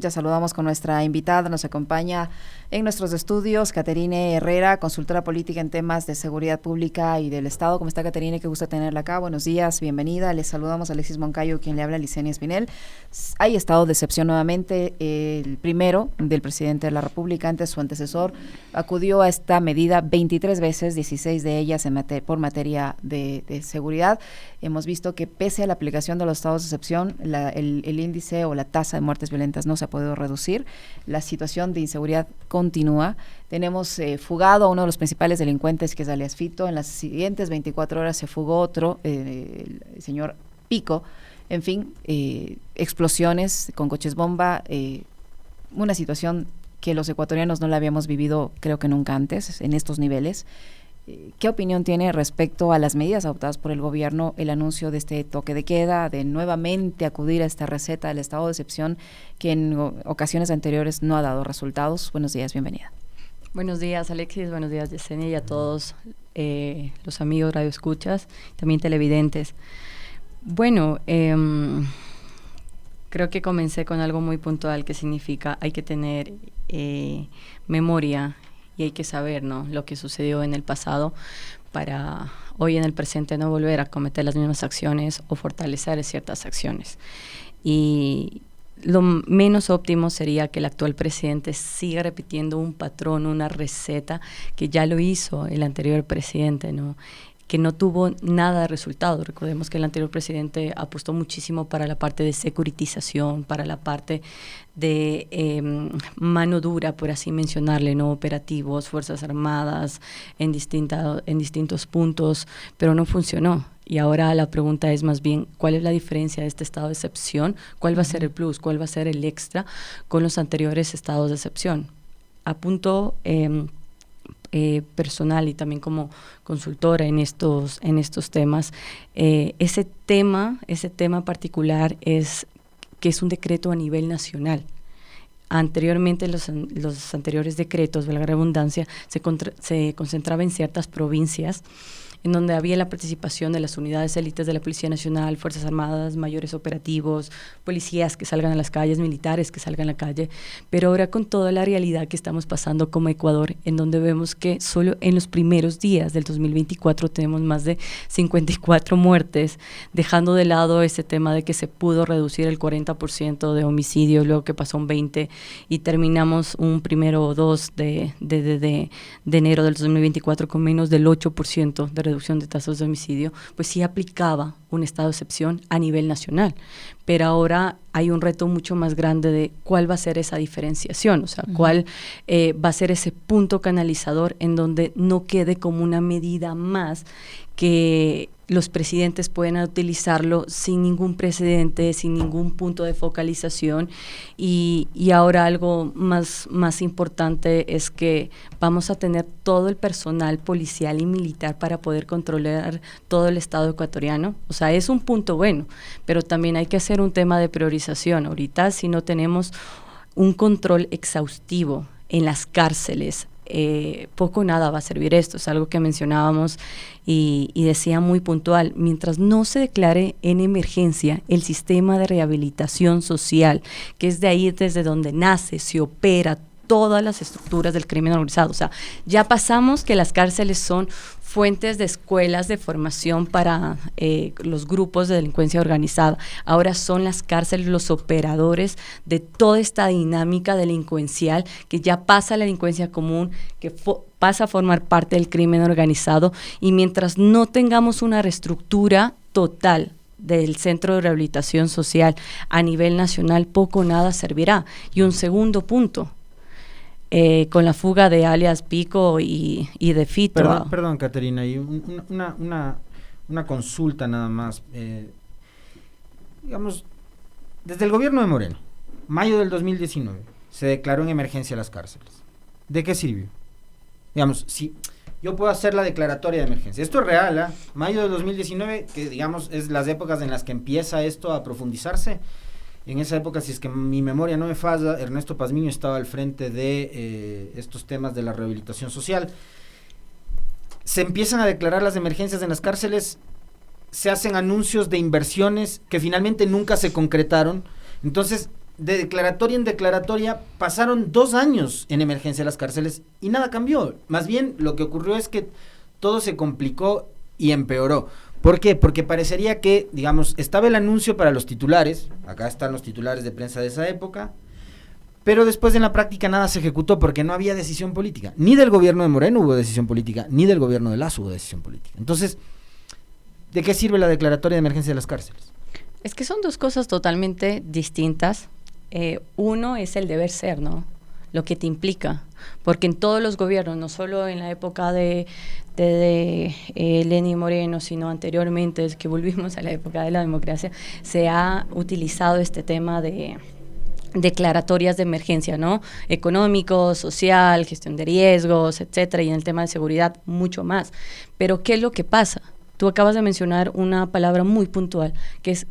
Ya saludamos con nuestra invitada, nos acompaña en nuestros estudios Caterine Herrera, consultora política en temas de seguridad pública y del Estado. ¿Cómo está, Caterine? Qué gusto tenerla acá. Buenos días, bienvenida. Les saludamos a Alexis Moncayo, quien le habla, Licenia Espinel. Hay estado de excepción nuevamente. El primero del presidente de la República, antes su antecesor, acudió a esta medida 23 veces, 16 de ellas por materia de seguridad. Hemos visto que pese a la aplicación de los estados de excepción, el índice o la tasa de muertes violentas no se ha podido reducir. La situación de inseguridad continúa. Tenemos fugado a uno de los principales delincuentes, que es alias Fito. En las siguientes 24 horas se fugó otro, el señor Pico. En fin, explosiones con coches bomba, una situación que los ecuatorianos no la habíamos vivido, creo que nunca antes, en estos niveles. ¿Qué opinión tiene respecto a las medidas adoptadas por el gobierno, el anuncio de este toque de queda, de nuevamente acudir a esta receta del estado de excepción que en ocasiones anteriores no ha dado resultados? Buenos días, bienvenida. Buenos días, Alexis, buenos días, Yesenia, y a todos los amigos radioescuchas, también televidentes. Bueno, creo que comencé con algo muy puntual, que significa hay que tener memoria y hay que saber, ¿no?, lo que sucedió en el pasado para hoy en el presente no volver a cometer las mismas acciones o fortalecer ciertas acciones. Y lo menos óptimo sería que el actual presidente siga repitiendo un patrón, una receta que ya lo hizo el anterior presidente, ¿no?, que no tuvo nada de resultado. Recordemos que el anterior presidente apostó muchísimo para la parte de securitización, para la parte de mano dura, por así mencionarle, ¿no?, operativos, Fuerzas Armadas en distintos puntos, pero no funcionó. Y ahora la pregunta es más bien, ¿cuál es la diferencia de este estado de excepción? ¿Cuál va a ser el plus? ¿Cuál va a ser el extra con los anteriores estados de excepción? A punto personal y también como consultora en estos temas, ese tema particular es que es un decreto a nivel nacional. Anteriormente los anteriores decretos, valga la redundancia, se concentraba en ciertas provincias en donde había la participación de las unidades élites de la Policía Nacional, Fuerzas Armadas, mayores operativos, policías que salgan a las calles, militares que salgan a la calle, pero ahora con toda la realidad que estamos pasando como Ecuador, en donde vemos que solo en los primeros días del 2024 tenemos más de 54 muertes, dejando de lado ese tema de que se pudo reducir el 40% de homicidios, luego que pasó un 20% y terminamos un 1 o 2 de enero del 2024 con menos del 8% de reducción de tasas de homicidio, pues sí aplicaba un estado de excepción a nivel nacional. Pero ahora hay un reto mucho más grande de cuál va a ser esa diferenciación, o sea, cuál va a ser ese punto canalizador en donde no quede como una medida más que los presidentes pueden utilizarlo sin ningún precedente, sin ningún punto de focalización. Y ahora algo más importante es que vamos a tener todo el personal policial y militar para poder controlar todo el estado ecuatoriano. O sea, es un punto bueno, pero también hay que hacer un tema de priorización. Ahorita, si no tenemos un control exhaustivo en las cárceles, poco o nada va a servir esto. Es algo que mencionábamos y decía muy puntual, mientras no se declare en emergencia el sistema de rehabilitación social, que es de ahí desde donde nace, se opera todas las estructuras del crimen organizado. O sea, ya pasamos que las cárceles son fuentes de escuelas de formación para los grupos de delincuencia organizada. Ahora son las cárceles los operadores de toda esta dinámica delincuencial que ya pasa a la delincuencia común, que pasa a formar parte del crimen organizado, y mientras no tengamos una reestructura total del Centro de Rehabilitación Social a nivel nacional, poco o nada servirá. Y un segundo punto, con la fuga de alias Pico y de Fito. Perdón, Caterina, y una consulta nada más. Digamos, desde el gobierno de Moreno, mayo del 2019, se declaró en emergencia las cárceles. ¿De qué sirvió? Digamos, si yo puedo hacer la declaratoria de emergencia. Esto es real, ¿eh? Mayo del 2019, que digamos es las épocas en las que empieza esto a profundizarse. En esa época, si es que mi memoria no me falla, Ernesto Pazmiño estaba al frente de estos temas de la rehabilitación social. Se empiezan a declarar las emergencias en las cárceles, se hacen anuncios de inversiones que finalmente nunca se concretaron. Entonces, de declaratoria en declaratoria, pasaron 2 años en emergencia de las cárceles y nada cambió. Más bien, lo que ocurrió es que todo se complicó y empeoró. ¿Por qué? Porque parecería que, digamos, estaba el anuncio para los titulares, acá están los titulares de prensa de esa época, pero después en la práctica nada se ejecutó porque no había decisión política. Ni del gobierno de Moreno hubo decisión política, ni del gobierno de Lasso hubo decisión política. Entonces, ¿de qué sirve la declaratoria de emergencia de las cárceles? Es que son dos cosas totalmente distintas. Uno es el deber ser, ¿no? Lo que te implica, porque en todos los gobiernos, no solo en la época de Lenín Moreno, sino anteriormente, desde que volvimos a la época de la democracia, se ha utilizado este tema de declaratorias de emergencia, ¿no? Económico, social, gestión de riesgos, etcétera, y en el tema de seguridad mucho más. Pero ¿qué es lo que pasa? Tú acabas de mencionar una palabra muy puntual, que es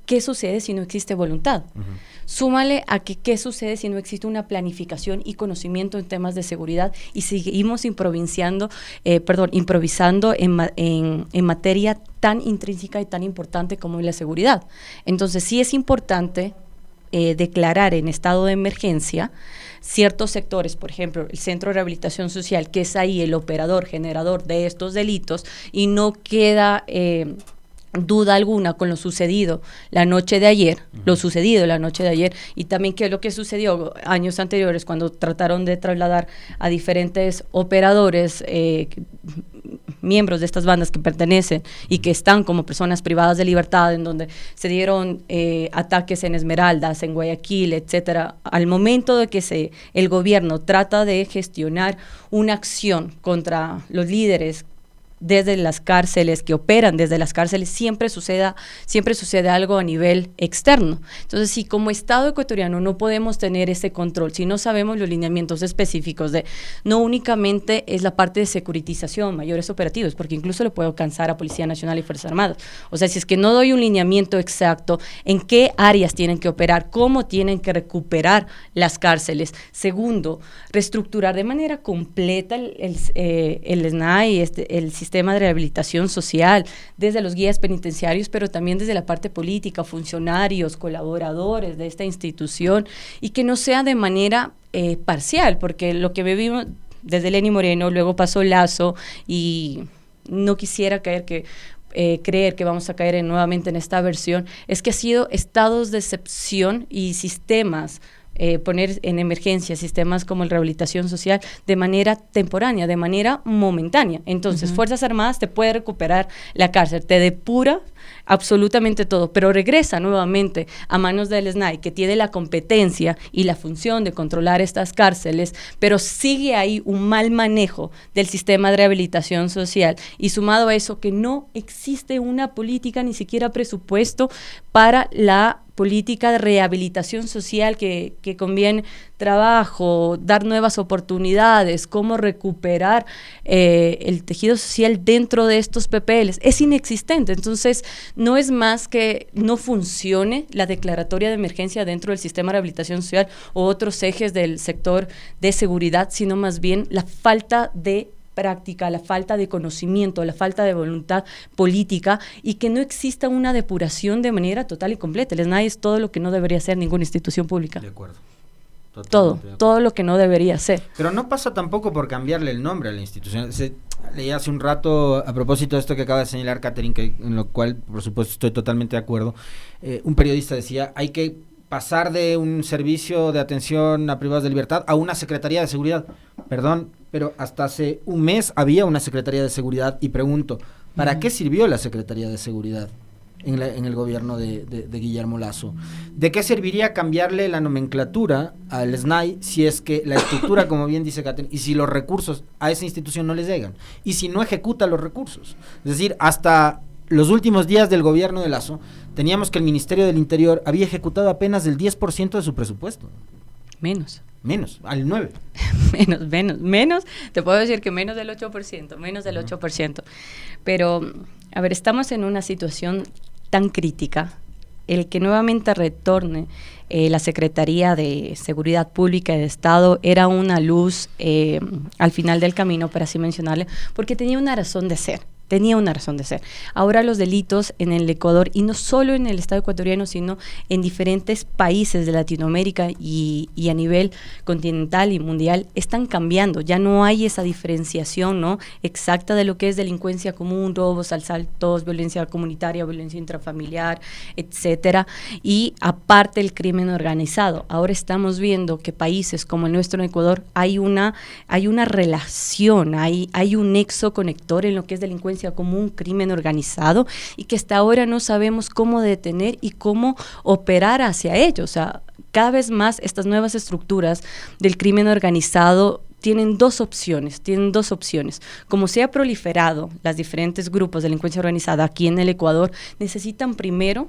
¿qué sucede si no existe voluntad? Uh-huh. Súmale a que qué sucede si no existe una planificación y conocimiento en temas de seguridad y seguimos improvisando en materia tan intrínseca y tan importante como es la seguridad. Entonces sí es importante declarar en estado de emergencia ciertos sectores, por ejemplo, el Centro de Rehabilitación Social, que es ahí el operador, generador de estos delitos, y no queda duda alguna con lo sucedido la noche de ayer, y también qué es lo que sucedió años anteriores cuando trataron de trasladar a diferentes operadores, miembros de estas bandas que pertenecen y que están como personas privadas de libertad, en donde se dieron ataques en Esmeraldas, en Guayaquil, etcétera. Al momento de que el gobierno trata de gestionar una acción contra los líderes desde las cárceles, que operan desde las cárceles, siempre sucede algo a nivel externo. Entonces, si como Estado ecuatoriano no podemos tener ese control, si no sabemos los lineamientos específicos no únicamente es la parte de securitización, mayores operativos, porque incluso le puede alcanzar a Policía Nacional y Fuerzas Armadas. O sea, si es que no doy un lineamiento exacto en qué áreas tienen que operar, cómo tienen que recuperar las cárceles. Segundo, reestructurar de manera completa el SNAI, el sistema de rehabilitación social, desde los guías penitenciarios, pero también desde la parte política, funcionarios, colaboradores de esta institución, y que no sea de manera parcial, porque lo que vivimos desde Lenín Moreno, luego pasó Lasso, y no quisiera creer que vamos a caer nuevamente en esta versión, es que ha sido estados de excepción y sistemas, poner en emergencia sistemas como la rehabilitación social de manera temporánea, de manera momentánea. Entonces, uh-huh. Fuerzas Armadas te puede recuperar la cárcel, te depura absolutamente todo, pero regresa nuevamente a manos del SNAI, que tiene la competencia y la función de controlar estas cárceles, pero sigue ahí un mal manejo del sistema de rehabilitación social, y sumado a eso que no existe una política, ni siquiera presupuesto para la política de rehabilitación social que conviene trabajo, dar nuevas oportunidades, cómo recuperar el tejido social dentro de estos PPLs. Es inexistente. Entonces, no es más que no funcione la declaratoria de emergencia dentro del sistema de rehabilitación social o otros ejes del sector de seguridad, sino más bien la falta de práctica, la falta de conocimiento, la falta de voluntad política, y que no exista una depuración de manera total y completa. El SNAI es todo lo que no debería ser ninguna institución pública. De acuerdo. Todo lo que no debería ser. Pero no pasa tampoco por cambiarle el nombre a la institución. Leí hace un rato, a propósito de esto que acaba de señalar Catherine, en lo cual por supuesto estoy totalmente de acuerdo, un periodista decía, hay que pasar de un servicio de atención a privados de libertad a una Secretaría de Seguridad. Perdón, pero hasta hace un mes había una Secretaría de Seguridad, y pregunto, ¿para qué sirvió la Secretaría de Seguridad en el gobierno de Guillermo Lasso? ¿De qué serviría cambiarle la nomenclatura al SNAI si es que la estructura, como bien dice Catherine, y si los recursos a esa institución no les llegan, y si no ejecuta los recursos? Es decir, hasta los últimos días del gobierno de Lasso, teníamos que el Ministerio del Interior había ejecutado apenas el 10% de su presupuesto. Menos, al 9%. menos, te puedo decir que menos del 8%. Pero, a ver, estamos en una situación tan crítica. El que nuevamente retorne la Secretaría de Seguridad Pública y de Estado era una luz al final del camino, para así mencionarle, porque tenía una razón de ser. tenía una razón de ser. Ahora los delitos en el Ecuador, y no solo en el Estado ecuatoriano, sino en diferentes países de Latinoamérica y a nivel continental y mundial, están cambiando. Ya no hay esa diferenciación, ¿no?, exacta de lo que es delincuencia común, robos, asaltos, violencia comunitaria, violencia intrafamiliar, etcétera, y aparte el crimen organizado. Ahora estamos viendo que países como el nuestro en Ecuador hay una relación, hay un nexo conector en lo que es delincuencia común, crimen organizado, y que hasta ahora no sabemos cómo detener y cómo operar hacia ello. O sea, cada vez más estas nuevas estructuras del crimen organizado tienen dos opciones. Como se ha proliferado los diferentes grupos de delincuencia organizada aquí en el Ecuador, necesitan primero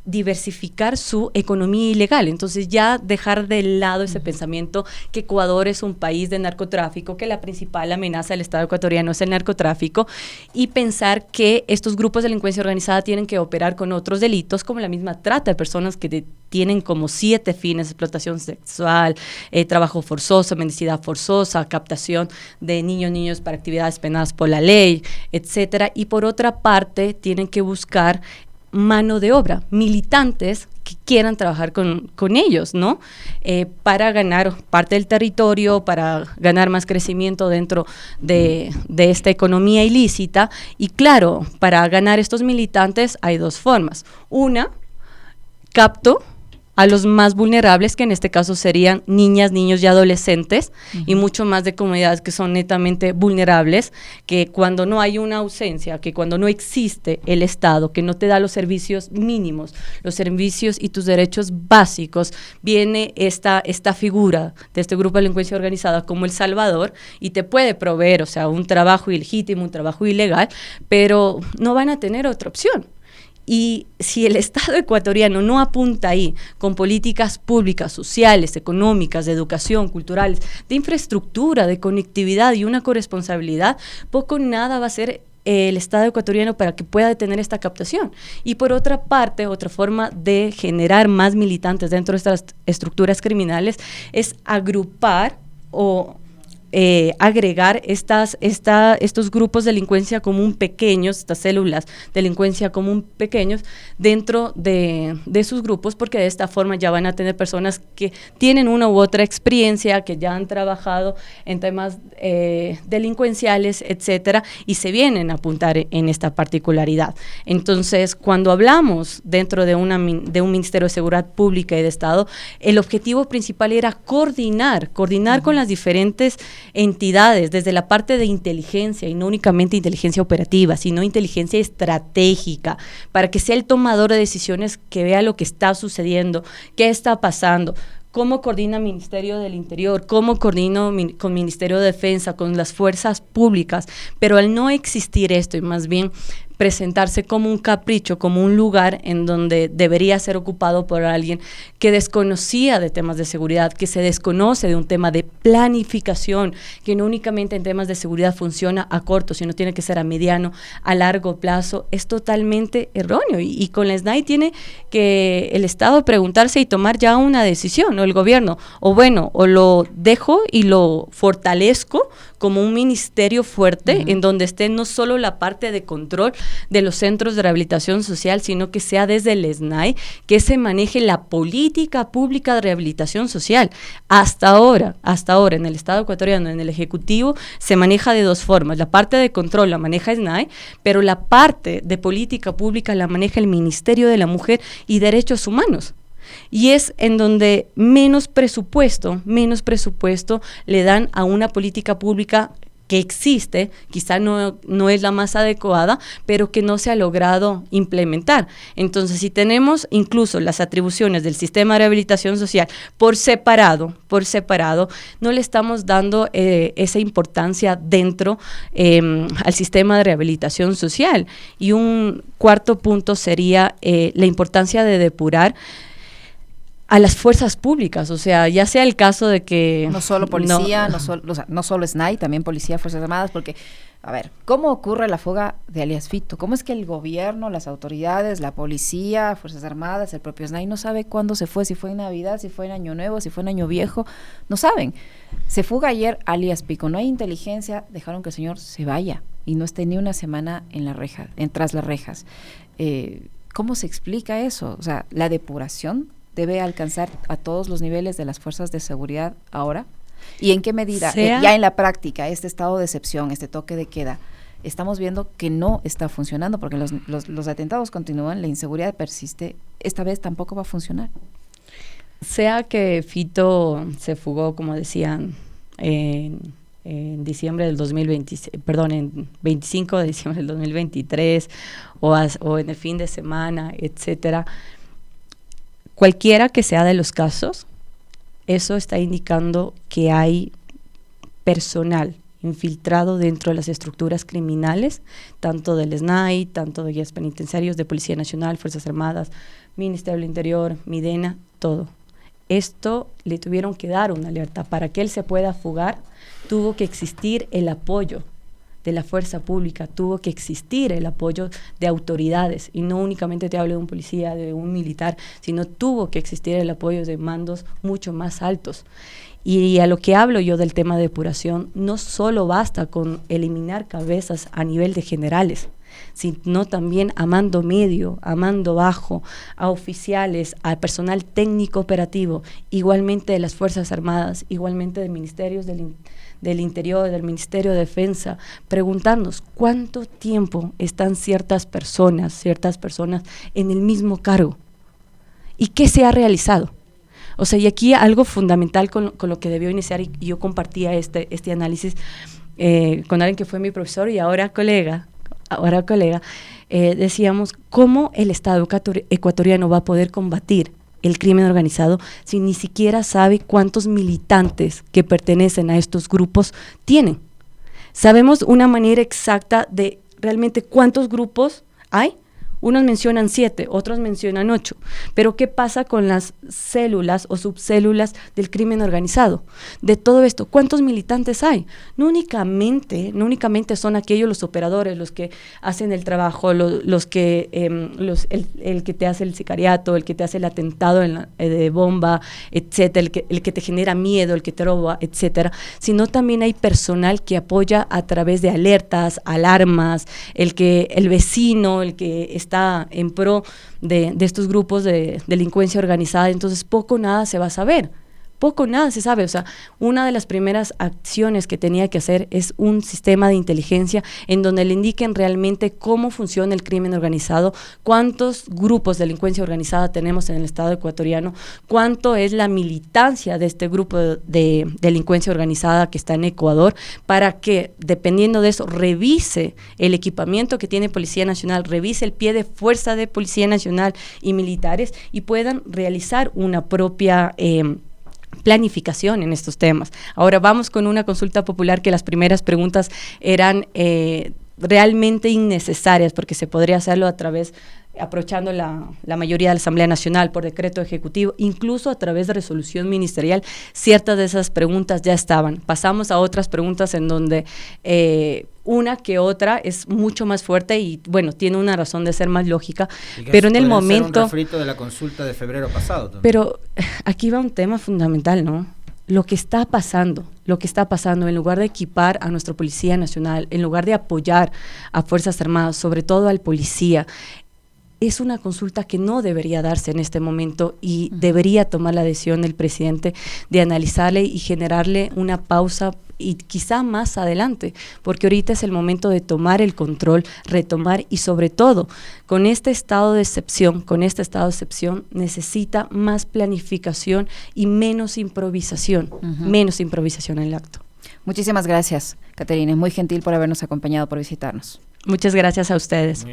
diversificar su economía ilegal. Entonces ya dejar de lado ese pensamiento que Ecuador es un país de narcotráfico, que la principal amenaza del Estado ecuatoriano es el narcotráfico, y pensar que estos grupos de delincuencia organizada tienen que operar con otros delitos, como la misma trata de personas, que tienen como 7 fines: explotación sexual, trabajo forzoso, mendicidad forzosa, captación de niños para actividades penadas por la ley, etcétera. Y por otra parte, tienen que buscar mano de obra, militantes que quieran trabajar con ellos, ¿no? Para ganar parte del territorio, para ganar más crecimiento dentro de esta economía ilícita. Y claro, para ganar estos militantes hay 2 formas. Una, capto a los más vulnerables, que en este caso serían niñas, niños y adolescentes, y mucho más de comunidades que son netamente vulnerables, que cuando no hay una ausencia, que cuando no existe el Estado, que no te da los servicios mínimos, los servicios y tus derechos básicos, viene esta figura de este grupo de delincuencia organizada como el Salvador, y te puede proveer, o sea, un trabajo ilegítimo, un trabajo ilegal, pero no van a tener otra opción. Y si el Estado ecuatoriano no apunta ahí con políticas públicas, sociales, económicas, de educación, culturales, de infraestructura, de conectividad y una corresponsabilidad, poco o nada va a ser el Estado ecuatoriano para que pueda detener esta captación. Y por otra parte, otra forma de generar más militantes dentro de estas estructuras criminales es agrupar o agregar estos grupos de delincuencia común pequeños, estas células de delincuencia común pequeños dentro de sus grupos, porque de esta forma ya van a tener personas que tienen una u otra experiencia, que ya han trabajado en temas delincuenciales, etcétera, y se vienen a apuntar en esta particularidad. Entonces, cuando hablamos dentro de un Ministerio de Seguridad Pública y de Estado, el objetivo principal era coordinar con las diferentes entidades, desde la parte de inteligencia, y no únicamente inteligencia operativa, sino inteligencia estratégica, para que sea el tomador de decisiones que vea lo que está sucediendo, qué está pasando. ¿Cómo coordina Ministerio del Interior? ¿Cómo coordino con Ministerio de Defensa, con las fuerzas públicas? Pero al no existir esto, y más bien presentarse como un capricho, como un lugar en donde debería ser ocupado por alguien que desconocía de temas de seguridad, que se desconoce de un tema de planificación, que no únicamente en temas de seguridad funciona a corto, sino tiene que ser a mediano, a largo plazo, es totalmente erróneo. Y con la SNAI tiene que el Estado preguntarse y tomar ya una decisión, o el gobierno, o bueno, o lo dejo y lo fortalezco como un ministerio fuerte, en donde esté no solo la parte de control de los centros de rehabilitación social, sino que sea desde el SNAI que se maneje la política pública de rehabilitación social. Hasta ahora, en el Estado ecuatoriano, en el Ejecutivo, se maneja de 2 formas. La parte de control la maneja SNAI, pero la parte de política pública la maneja el Ministerio de la Mujer y Derechos Humanos. Y es en donde menos presupuesto le dan a una política pública que existe, quizá no es la más adecuada, pero que no se ha logrado implementar. Entonces, si tenemos incluso las atribuciones del sistema de rehabilitación social por separado, no le estamos dando esa importancia dentro al sistema de rehabilitación social. Y un cuarto punto sería la importancia de depurar a las fuerzas públicas, o sea, ya sea el caso de que... No solo policía, no solo SNAI, también policía, Fuerzas Armadas, porque, a ver, ¿cómo ocurre la fuga de alias Fito? ¿Cómo es que el gobierno, las autoridades, la policía, Fuerzas Armadas, el propio SNAI no sabe cuándo se fue, si fue en Navidad, si fue en Año Nuevo, si fue en Año Viejo? No saben. Se fuga ayer alias Pico, no hay inteligencia, dejaron que el señor se vaya y no esté ni una semana en la reja, tras las rejas. ¿Cómo se explica eso? O sea, la depuración debe alcanzar a todos los niveles de las fuerzas de seguridad ahora. ¿Y en qué medida, ya en la práctica, este estado de excepción, este toque de queda, estamos viendo que no está funcionando? Porque los atentados continúan, la inseguridad persiste, esta vez tampoco va a funcionar. Sea que Fito se fugó, como decían, en diciembre del 2020, perdón, en 25 de diciembre del 2023, o en el fin de semana, etcétera. Cualquiera que sea de los casos, eso está indicando que hay personal infiltrado dentro de las estructuras criminales, tanto del SNAI, tanto de guías penitenciarios, de Policía Nacional, Fuerzas Armadas, Ministerio del Interior, Midena, todo. Esto le tuvieron que dar una alerta. Para que él se pueda fugar, tuvo que existir el apoyo de la fuerza pública, tuvo que existir el apoyo de autoridades, y no únicamente te hablo de un policía, de un militar, sino tuvo que existir el apoyo de mandos mucho más altos. Y a lo que hablo yo del tema de depuración, no solo basta con eliminar cabezas a nivel de generales, sino también a mando medio, a mando bajo, a oficiales, a personal técnico operativo, igualmente de las Fuerzas Armadas, igualmente de ministerios del Interior, del Ministerio de Defensa, preguntarnos cuánto tiempo están ciertas personas en el mismo cargo y qué se ha realizado. O sea, y aquí algo fundamental con lo que debió iniciar, y yo compartía este análisis con alguien que fue mi profesor y ahora colega, decíamos, ¿cómo el Estado ecuatoriano va a poder combatir el crimen organizado si ni siquiera sabe cuántos militantes que pertenecen a estos grupos tienen? ¿Sabemos una manera exacta de realmente cuántos grupos hay? Unos mencionan 7, otros mencionan 8, pero ¿qué pasa con las células o subcélulas del crimen organizado? De todo esto, ¿cuántos militantes hay? No únicamente son aquellos los operadores, los que hacen el trabajo, el que te hace el sicariato, el que te hace el atentado de bomba, etcétera, el que te genera miedo, el que te roba, etcétera, sino también hay personal que apoya a través de alertas, alarmas, el vecino, el que está en pro de estos grupos de delincuencia organizada. Entonces poco o nada se va a saber. Poco nada se sabe. O sea, una de las primeras acciones que tenía que hacer es un sistema de inteligencia en donde le indiquen realmente cómo funciona el crimen organizado, cuántos grupos de delincuencia organizada tenemos en el Estado ecuatoriano, cuánto es la militancia de este grupo de delincuencia organizada que está en Ecuador, para que, dependiendo de eso, revise el equipamiento que tiene Policía Nacional, revise el pie de fuerza de Policía Nacional y militares, y puedan realizar una propia planificación en estos temas. Ahora vamos con una consulta popular, que las primeras preguntas eran realmente innecesarias, porque se podría hacerlo aprovechando la mayoría de la Asamblea Nacional por decreto ejecutivo, incluso a través de resolución ministerial. Ciertas de esas preguntas ya estaban. Pasamos a otras preguntas en donde una que otra es mucho más fuerte y, bueno, tiene una razón de ser más lógica, pero en el momento... Ser un refrito de la consulta de febrero pasado también. Pero aquí va un tema fundamental, ¿no? Lo que está pasando, en lugar de equipar a nuestra Policía Nacional, en lugar de apoyar a Fuerzas Armadas, sobre todo al policía, es una consulta que no debería darse en este momento, y debería tomar la decisión el presidente de analizarle y generarle una pausa, y quizá más adelante, porque ahorita es el momento de tomar el control, retomar, y sobre todo con este estado de excepción necesita más planificación y menos improvisación, en el acto. Muchísimas gracias, Caterina, muy gentil por habernos acompañado, por visitarnos. Muchas gracias a ustedes.